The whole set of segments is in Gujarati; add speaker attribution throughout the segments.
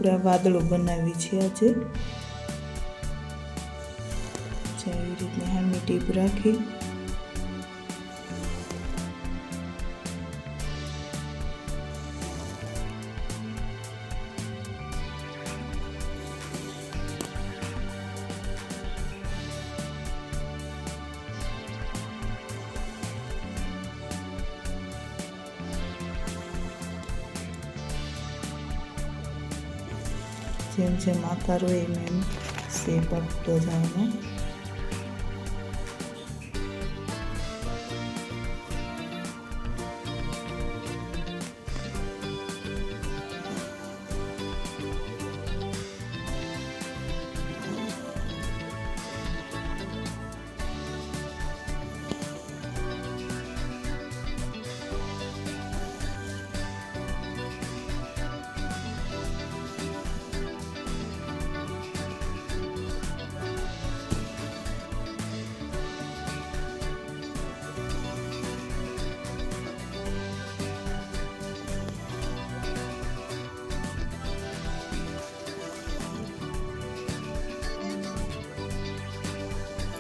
Speaker 1: આપણે આ વાદળો બનાવી છે આજે. આવી રીતની હામી ટીપ રાખી જેમ જેમ આકાર હોય એમ શેપ આપતો જવાનો.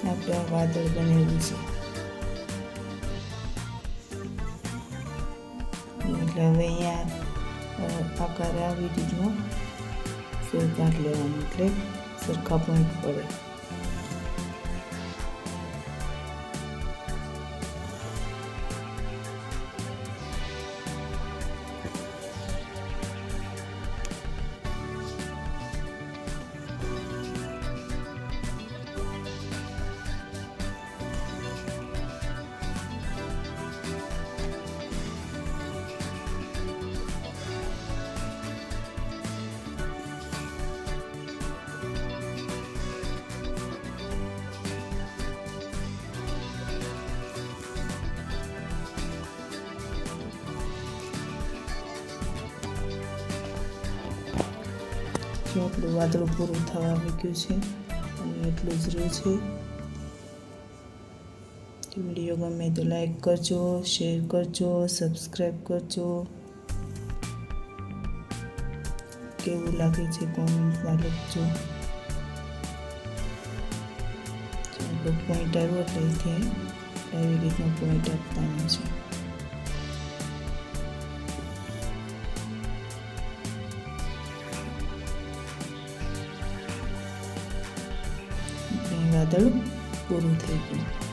Speaker 1: આપણે આ વાદળ બનેલું છે એટલે હવે અહીંયા આકાર આવી રીતનો સેવ કાઢી લેવાનો એટલે સરખા પોઈન્ટ પડે. આપણું વાદળું પૂરું થવા આવી ગયું છે અને એટલું જ રહ્યું છે. વિડીયો ગમે તો લાઈક કરજો, શેર કરજો, સબસ્ક્રાઈબ કરજો. કેવું લાગે છે કોમેન્ટમાં લખજો. આપણો પોઈન્ટ આવ્યો એટલે આવી રીતનો પોઈન્ટ આપવાનો છે. વાદળ પૂરું થઈ ગયું.